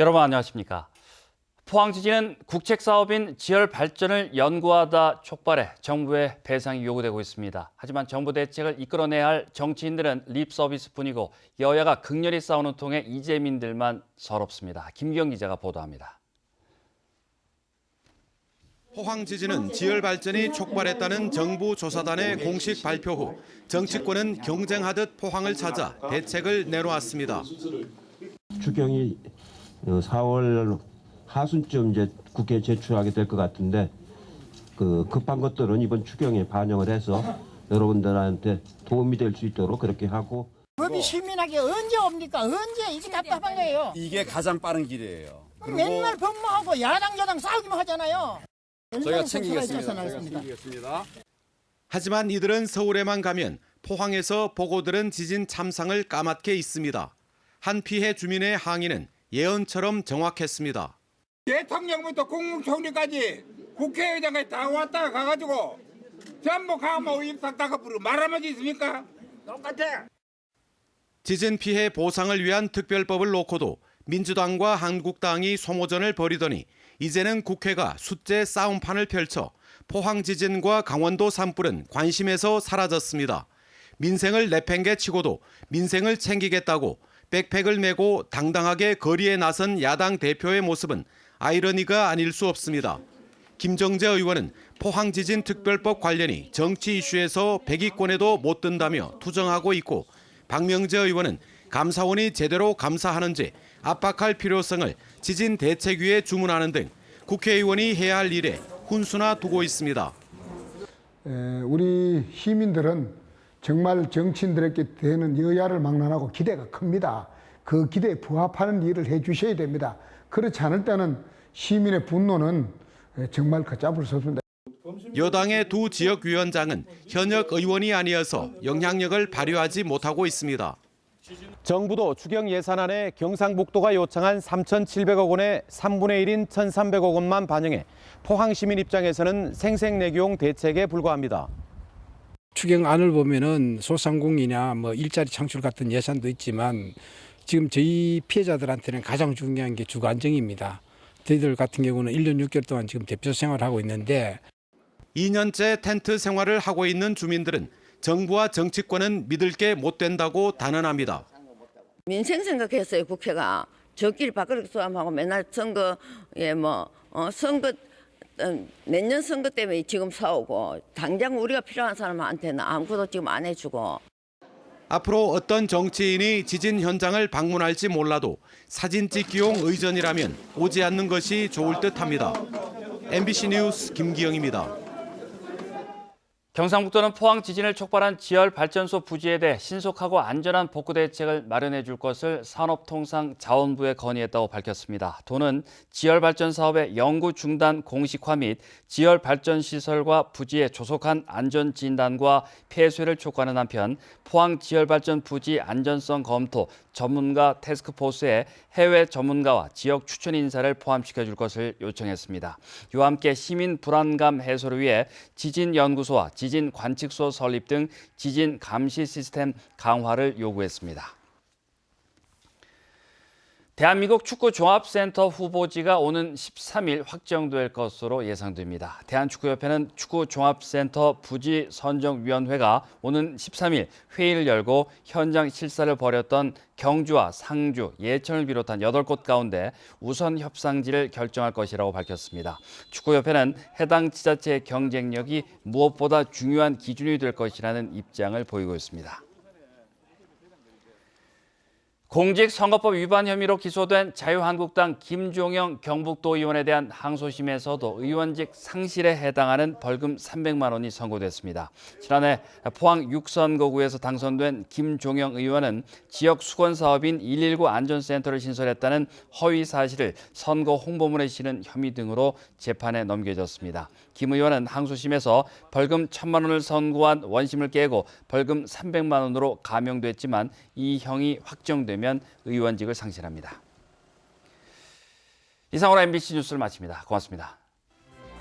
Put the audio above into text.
여러분 안녕하십니까? 포항 지진은 국책 사업인 지열 발전을 연구하다 촉발해 정부의 배상이 요구되고 있습니다. 하지만 정부 대책을 이끌어내야 할 정치인들은 립 서비스뿐이고 여야가 극렬히 싸우는 통에 이재민들만 서럽습니다. 김기영 기자가 보도합니다. 포항 지진은 지열 발전이 촉발했다는 정부 조사단의 공식 발표 후 정치권은 경쟁하듯 포항을 찾아 대책을 내놓았습니다. 추경이 4월 하순쯤 이제 국회에 제출하게 될 것 같은데 그 급한 것들은 이번 추경에 반영을 해서 여러분들한테 도움이 될 수 있도록 그렇게 하고. 법이 시민에게 언제 옵니까? 언제? 이게 답답한 거예요. 이게 가장 빠른 길이에요. 맨날 법무하고 야당 여당 싸우기만 하잖아요. 저희가 챙기겠습니다. 하지만 이들은 서울에만 가면 포항에서 보고 들은 지진 참상을 까맣게 잊습니다. 한 피해 주민의 항의는 예언처럼 정확했습니다. 대통령부터 국무총리까지 국회의장까지 다 왔다가 가가지고 전부 가면 입싹다가 부르 말하면 있습니까? 똑같아. 지진 피해 보상을 위한 특별법을 놓고도 민주당과 한국당이 소모전을 벌이더니 이제는 국회가 숫제 싸움판을 펼쳐 포항 지진과 강원도 산불은 관심에서 사라졌습니다. 민생을 내팽개치고도 민생을 챙기겠다고 백팩을 메고 당당하게 거리에 나선 야당 대표의 모습은 아이러니가 아닐 수 없습니다. 김정재 의원은 포항 지진 특별법 관련이 정치 이슈에서 100위권에도 못 든다며 투정하고 있고, 박명재 의원은 감사원이 제대로 감사하는지 압박할 필요성을 지진 대책위에 주문하는 등 국회의원이 해야 할 일에 훈수나 두고 있습니다. 우리 시민들은 정말 정치인들에게 되는 여야를 막론하고 기대가 큽니다. 그 기대에 부합하는 일을 해주셔야 됩니다. 그렇지 않을 때는 시민의 분노는 정말 걷잡을 수 없습니다. 여당의 두 지역위원장은 현역 의원이 아니어서 영향력을 발휘하지 못하고 있습니다. 정부도 추경 예산안에 경상북도가 요청한 3,700억 원의 3분의 1인 1,300억 원만 반영해 포항 시민 입장에서는 생색내기용 대책에 불과합니다. 추경안을 보면은 소상공인이나 일자리 창출 같은 예산도 있지만 지금 저희 피해자들한테는 가장 중요한 게 주거 안정입니다. 저희들 같은 경우는 1년 6개월 동안 지금 대표 생활을 하고 있는데 2년째 텐트 생활을 하고 있는 주민들은 정부와 정치권은 믿을 게 못 된다고 단언합니다. 민생 생각했어요. 국회가 저길 밥그릇 싸움하고 맨날 선거에 선거 내년 선거 때문에 지금 싸우고 당장 우리가 필요한 사람한테는 아무것도 지금 안 해주고. 앞으로 어떤 정치인이 지진 현장을 방문할지 몰라도 사진 찍기용 의전이라면 오지 않는 것이 좋을 듯합니다. MBC 뉴스 김기영입니다. 경상북도는 포항 지진을 촉발한 지열 발전소 부지에 대해 신속하고 안전한 복구 대책을 마련해 줄 것을 산업통상자원부에 건의했다고 밝혔습니다. 도는 지열 발전 사업의 영구 중단 공식화 및 지열 발전 시설과 부지의 조속한 안전 진단과 폐쇄를 촉구하는 한편 포항 지열 발전 부지 안전성 검토 전문가 태스크포스에 해외 전문가와 지역 추천 인사를 포함시켜 줄 것을 요청했습니다. 이와 함께 시민 불안감 해소를 위해 지진연구소와 지진 관측소 설립 등 지진 감시 시스템 강화를 요구했습니다. 대한민국 축구종합센터 후보지가 오는 13일 확정될 것으로 예상됩니다. 대한축구협회는 축구종합센터 부지 선정위원회가 오는 13일 회의를 열고 현장 실사를 벌였던 경주와 상주, 예천을 비롯한 8곳 가운데 우선 협상지를 결정할 것이라고 밝혔습니다. 축구협회는 해당 지자체의 경쟁력이 무엇보다 중요한 기준이 될 것이라는 입장을 보이고 있습니다. 공직선거법 위반 혐의로 기소된 자유한국당 김종영 경북도 의원에 대한 항소심에서도 의원직 상실에 해당하는 벌금 300만 원이 선고됐습니다. 지난해 포항 6선거구에서 당선된 김종영 의원은 지역 수건 사업인 119 안전센터를 신설했다는 허위 사실을 선거 홍보문에 실은 혐의 등으로 재판에 넘겨졌습니다. 김 의원은 항소심에서 벌금 1,000만 원을 선고한 원심을 깨고 벌금 300만 원으로 감형됐지만 이 형이 확정되면 의원직을 상실합니다. 이상으로 MBC 뉴스를 마칩니다. 고맙습니다.